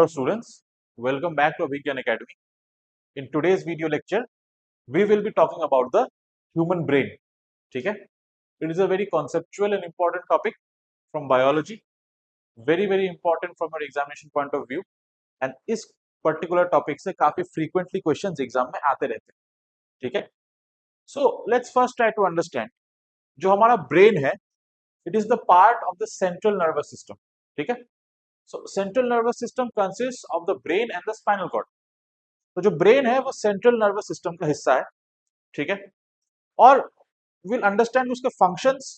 Hello students, welcome back to Abhigyan Academy. In today's video lecture, we will be talking about the human brain. ठीक है? It is a very conceptual and important topic from biology, very important from your examination point of view. And इस particular topic से काफी frequently questions exam में आते रहते हैं. ठीक है? So let's first try to understand. जो हमारा brain है, it is the part of the central nervous system. ठीक है? So central nervous system consists of the brain and the spinal cord. तो जो ब्रेन है वो सेंट्रल नर्वस सिस्टम का हिस्सा है, ठीक है, और विल अंडरस्टैंड उसके फंक्शंस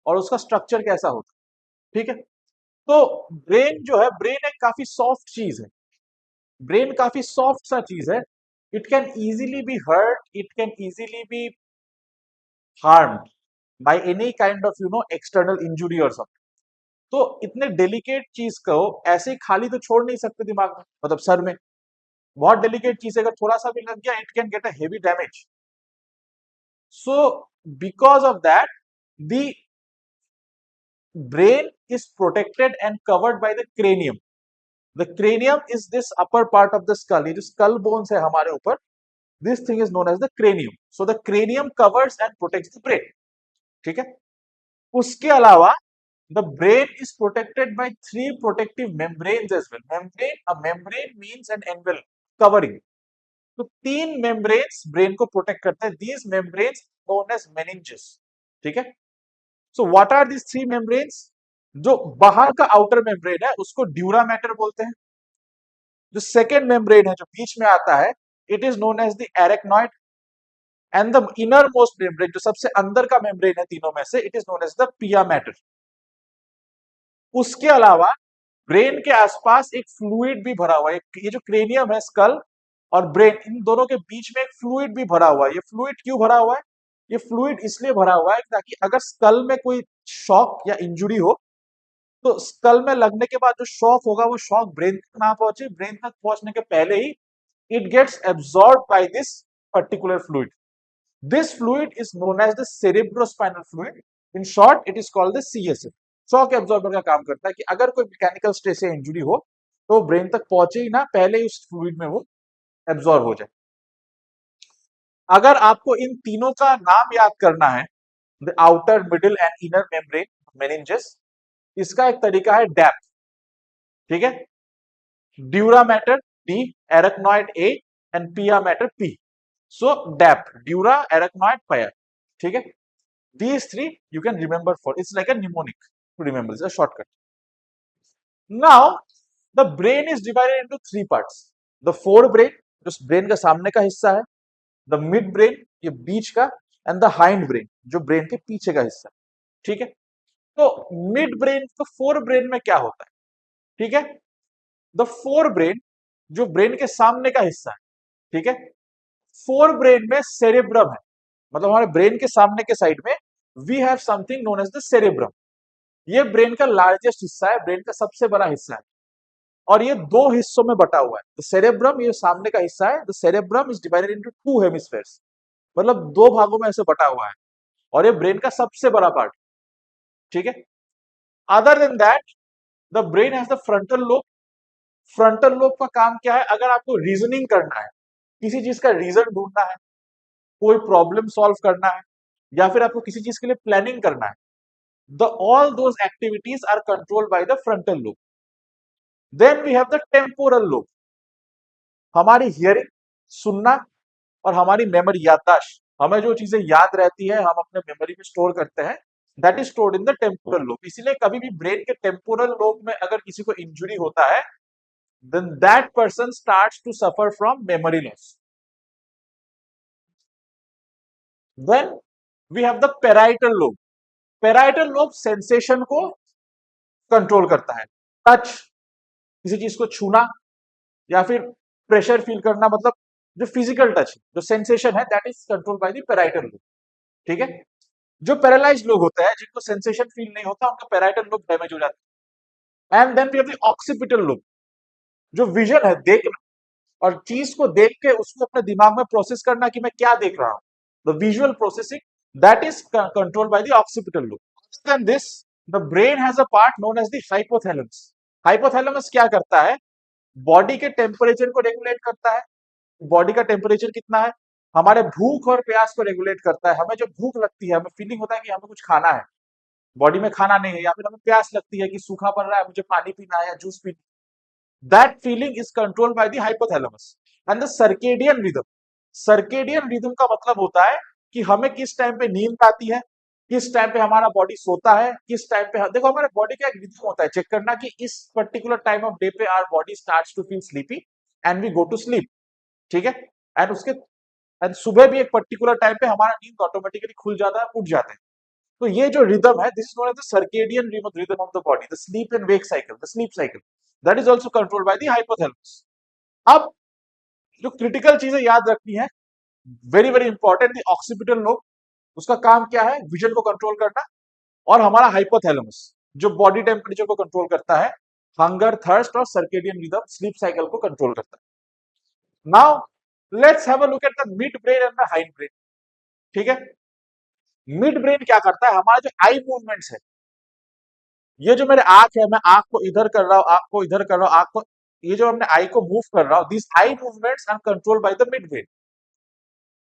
और उसका स्ट्रक्चर कैसा होता है, ठीक है। तो ब्रेन जो है, ब्रेन एक काफी सॉफ्ट चीज है, ब्रेन काफी सॉफ्ट सा चीज है। It can easily be hurt, it can easily be harmed by any kind of external injury और समथिंग। तो इतने डेलिकेट चीज को ऐसे ही खाली तो छोड़ नहीं सकते दिमाग में, मतलब सर में। बहुत डेलिकेट चीज है, अगर थोड़ा सा भी लग गया it can get a heavy damage. So because of that the brain is protected and covered by the cranium. The cranium is this upper part of the skull, ये जो स्कल बोन्स है हमारे ऊपर, this thing is known as the cranium. So the cranium covers and protects the brain, ठीक है। उसके अलावा the brain is protected by three protective membranes as well. A membrane means an envelope, covering. तो तीन membranes brain को protect करते हैं. These membranes known as meninges, ठीक है। So what are these three membranes? जो बाहर का outer membrane है उसको dura mater बोलते हैं। जो second membrane है जो बीच में आता है, it is known as the arachnoid, and the innermost membrane जो सबसे अंदर का membrane है तीनों में से, it is known as the pia mater. उसके अलावा ब्रेन के आसपास एक फ्लूइड भी भरा हुआ है। ये जो क्रेनियम है, स्कल और ब्रेन, इन दोनों के बीच में एक फ्लूइड भी भरा हुआ है। ये फ्लूइड क्यों भरा हुआ है? ये फ्लूइड इसलिए भरा हुआ है ताकि अगर स्कल में कोई शॉक या इंजुरी हो तो स्कल में लगने के बाद जो शॉक होगा वो शॉक ब्रेन तक ना पहुंचे, ब्रेन तक पहुंचने के पहले ही it gets absorb by this particular fluid. This fluid is known as the cerebrospinal fluid. In short it is called the CSF. Shock absorber का काम करता है कि अगर कोई मैकेनिकल स्ट्रेस या इंजुरी हो तो ब्रेन तक पहुंचे ही ना, पहले ही उस फ्लूइड में वो एब्जॉर्ब हो जाए। अगर आपको इन तीनों का नाम याद करना है, the outer, middle and inner membrane, meninges, इसका एक तरीका है डैप, ठीक है। Dura mater D, arachnoid A and पिया मैटर पी. सो डैप, ड्यूरा, एरेक्नॉइड, पिया, ठीक है। These three you can remember for, it's like a mnemonic to remember, it's a shortcut. Now the brain is divided into three parts. The forebrain, जो brain का सामने का हिस्सा है, the mid brain, ये बीच का, and the hind brain, जो brain के पीछे का हिस्सा, ठीक है। तो मिड ब्रेन, तो फोर ब्रेन में क्या होता है, ठीक है। द फोर ब्रेन जो ब्रेन के सामने का हिस्सा है, ठीक है, फोर ब्रेन में सेरेब्रम है, मतलब हमारे ब्रेन के सामने के साइड में we have something known as the cerebrum. ये ब्रेन का लार्जेस्ट हिस्सा है, ब्रेन का सबसे बड़ा हिस्सा है, और ये दो हिस्सों में बटा हुआ है. द सेरेब्रम, ये सामने का हिस्सा है, the cerebrum is divided into two hemispheres, मतलब दो भागों में ऐसे बटा हुआ है, और ये ब्रेन का सबसे बड़ा पार्ट, ठीक है। Other than that the brain has the frontal lobe. Frontal lobe का काम क्या है? अगर आपको रीजनिंग करना है, किसी चीज का रीजन ढूंढना है, कोई प्रॉब्लम सॉल्व करना है, या फिर आपको किसी चीज के लिए प्लानिंग करना है, the all those activities are controlled by the frontal lobe. Then we have the temporal lobe. हमारी हियरिंग, सुनना, और हमारी मेमोरी, याददाश्त, हमें जो चीजें याद रहती है हम अपने मेमोरी में स्टोर करते हैं, that is stored in the temporal lobe. इसीलिए कभी भी ब्रेन के टेम्पोरल लोब में अगर किसी को इंजुरी होता है, then that person starts to suffer from memory loss. Then we have the parietal lobe. Parietal lobe sensation को कंट्रोल करता है. टच, किसी चीज को छूना या फिर प्रेशर फील करना, मतलब जो फिजिकल टच, जो सेंसेशन है, that is control by the parietal lobe, ठीक है। जो पैरालाइज्ड लोग होते हैं, जिनको सेंसेशन फील नहीं होता, उनका पैराइटल लोब डैमेज हो जाता है. And then we have the occipital lobe, जो विजन है, देखना, और चीज को देख के उसको अपने दिमाग में प्रोसेस करना कि मैं क्या देख रहा हूं, the visual processing, that is controlled by the occipital lobe. Then this the brain has a part known as the hypothalamus. Hypothalamus क्या करता है? बॉडी के टेम्परेचर को रेगुलेट करता है। बॉडी का टेम्परेचर कितना है, हमारे भूख और प्यास को रेगुलेट करता है। हमें जब भूख लगती है, हमें फीलिंग होता है कि हमें कुछ खाना है, बॉडी में खाना नहीं है, या फिर हमें प्यास लगती है कि सूखा पड़ रहा है, मुझे पानी पीना है या जूस पीना है, that feeling is controlled by the hypothalamus and the circadian rhythm. Circadian rhythm का मतलब होता है कि हमें किस टाइम पे नींद आती है, किस टाइम पे हमारा बॉडी सोता है, किस टाइम पे देखो हमारे बॉडी का एक रिदम होता है, चेक करना कि इस पर्टिकुलर टाइम ऑफ डे पे our body starts to feel sleepy and we go to sleep. ठीक है, एंड उसके एंड सुबह भी एक पर्टिकुलर टाइम पे हमारा नींद ऑटोमेटिकली खुल जाता है, उठ जाते हैं। तो ये जो रिदम है, this is known as the circadian rhythm of the body, the sleep and wake cycle, the sleep cycle, that is also controlled by the hypothalamus. अब जो क्रिटिकल चीजें याद रखनी है, very very important, the occipital lobe, उसका काम क्या है, विजन को कंट्रोल करना। और हमारा हाइपोथैलेमस जो बॉडी टेम्परेचर को कंट्रोल करता है, हंगर, थर्स्ट और सर्केडियन रिदम, स्लीप साइकिल को कंट्रोल करता है। Now let's have a look at the mid brain and the hind brain. ठीक है, मिड ब्रेन क्या करता है, हमारा जो आई मूवमेंट्स है, ये जो मेरे आंख है, मैं आंख को इधर कर रहा हूं, आंख को इधर कर रहा हूं, आंख को, ये जो हमने आई को मूव कर रहा हूं, this eye movements are controlled by the midbrain.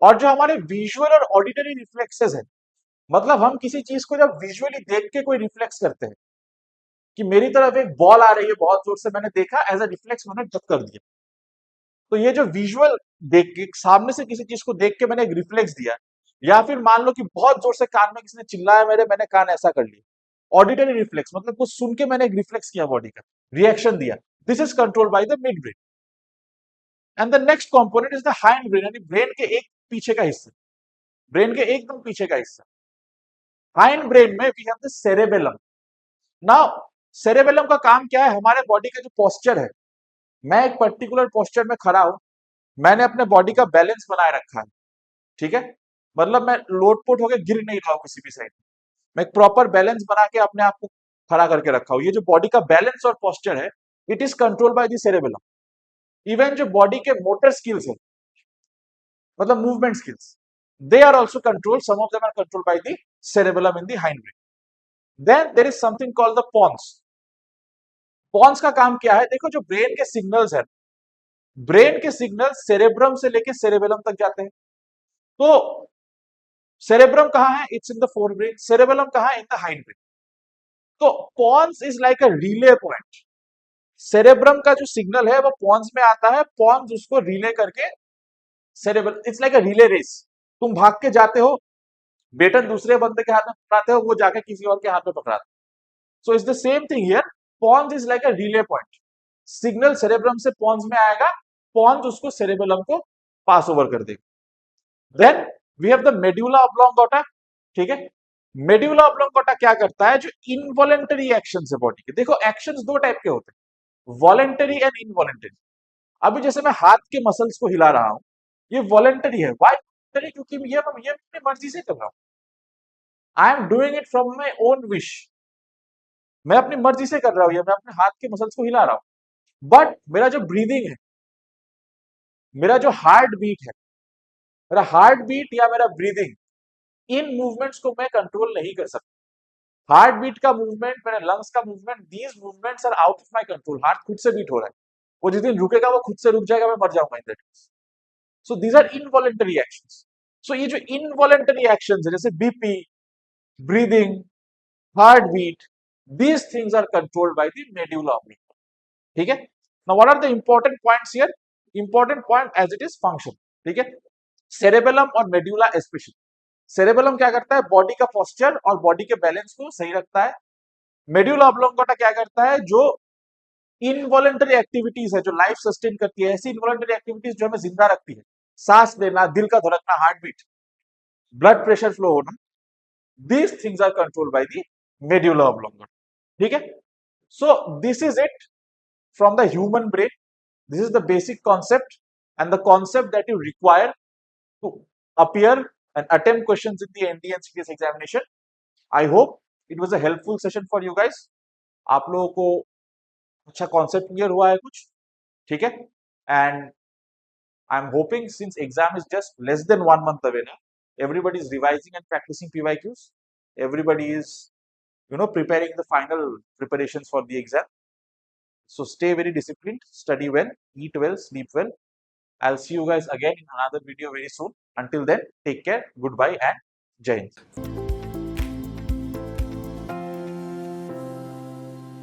और जो हमारे विजुअल और ऑडिटरी रिफ्लेक्सेस है, मतलब हम किसी चीज को जब विजुअली देख के कोई रिफ्लेक्स करते हैं, कि मेरी तरफ एक बॉल आ रही है बहुत जोर से, मैंने देखा, एज अ रिफ्लेक्स मैंने डक कर दिया। तो ये जो विजुअल देख के, सामने से किसी चीज को देख के मैंने एक रिफ्लेक्स दिया, या फिर मान लो कि बहुत जोर से कान में किसी ने चिल्लाया मेरे, मैंने कान ऐसा कर लिया, ऑडिटरी रिफ्लेक्स, मतलब कुछ सुन के मैंने एक रिफ्लेक्स किया, बॉडी का रिएक्शन दिया, this is controlled by the mid brain. And the next component is the hind brain, यानी ब्रेन के एक पीछे का हिस्सा, ब्रेन के एकदम पीछे का हिस्सा। हाइंड ब्रेन में we have the cerebellum. Now cerebellum का काम क्या है, हमारे बॉडी का जो पोस्चर है, मैं एक पर्टिकुलर पोस्चर में खड़ा हूं, मैंने अपने बॉडी का बैलेंस बनाए रखा है। ठीक है, मतलब मैं लोटपोट होकर गिर नहीं रहा हूं किसी भी साइड, मैं एक प्रॉपर बैलेंस बना के अपने आप को खड़ा करके रखा हूं। ये जो बॉडी का बैलेंस और पोस्चर है, it is controlled by the cerebellum. Even जो बॉडी के मोटर स्किल्स है, मतलब movement skills, they are also controlled, some of them are controlled by the cerebellum in the hind brain. Then there is something called the pons. Pons का काम क्या है, देखो जो ब्रेन के सिग्नल्स है, ब्रेन के सिग्नल सेरेब्रम से लेके सेरेबेलम तक जाते हैं। तो सेरेब्रम कहां है, it's in the forebrain, cerebellum कहां है, इन द हाइंड ब्रेन। तो pons is like a relay point, cerebrum का जो सिग्नल है वो पॉन्स में आता है, पॉन्स उसको रिले करके cerebellum, it's like a relay race, तुम भाग के जाते हो, बेटन दूसरे बंदे के हाथ में पकड़ाते हो, वो जाके किसी और के हाथ में पकड़ाते हो। So it's the same thing here, pons is like a relay point, signal cerebrum से पॉन्स में आएगा, पॉन्स उसको सेरेबेलम को पास ओवर कर देगा। Then we have the medulla oblongata. ठीक है, मेड्यूला ऑब्लोंगोटा क्या करता है, जो इनवॉलेंटरी एक्शन है बॉडी के, देखो एक्शंस दो टाइप के होते हैं, वॉलेंटरी एंड इनवॉलेंटरी। अभी जैसे मैं हाथ के मसल्स को हिला रहा हूं, ये वॉलेंटरी है, वाई वॉलेंटरी, क्योंकि ये अपनी मर्जी से कर रहा हूं, I am doing it from my own wish, मैं अपनी मर्जी से कर रहा हूं, ये मैं अपने हाथ के मसल्स को हिला रहा हूं। बट मेरा जो ब्रीदिंग है, मेरा जो हार्ट बीट है, मेरा हार्ट बीट या मेरा ब्रीदिंग, इन मूवमेंट्स को मैं कंट्रोल नहीं कर सकता। हार्ट बीट का मूवमेंट, मेरे लंग्स का movement, these movements are out of my control. Heart खुद से बीट हो रहा है, वो जिस दिन रुकेगा वो खुद से रुक जाएगा, मैं मर जाऊंगा in that case. So these are involuntary actions. So ये जो इनवॉलेंटरी एक्शंस है, जैसे BP, breathing, heart beat, these things are controlled by the medulla oblongata. ठीक है, now what are the important points here, important point as it is function. ठीक है, cerebellum और medulla specially, cerebellum क्या करता है, बॉडी का पोस्चर और बॉडी के बैलेंस को सही रखता है। मेड्यूला ऑब्लोंगोटा क्या करता है, जो इनवॉलेंटरी एक्टिविटीज है, जो लाइफ सस्टेन करती है, ऐसी इनवॉलेंटरी एक्टिविटीज जो हमें जिंदा रखती है, सांस लेना, दिल का धड़कना, heart beat, blood pressure flow होना, these things are controlled by the medulla oblongata. ठीक है, so this is it from the human brain, this is the basic concept and the concept that you require to appear and attempt questions in the ND and CDS examination. I hope it was a helpful session for you guys. आप लोगों को अच्छा concept clear हुआ है कुछ, ठीक है, and I am hoping since exam is just less than 1 month away now, everybody is revising and practicing PYQs, everybody is preparing the final preparations for the exam. So stay very disciplined, study well, eat well, sleep well. I'll see you guys again in another video very soon. Until then, take care, goodbye, and Jai Hind.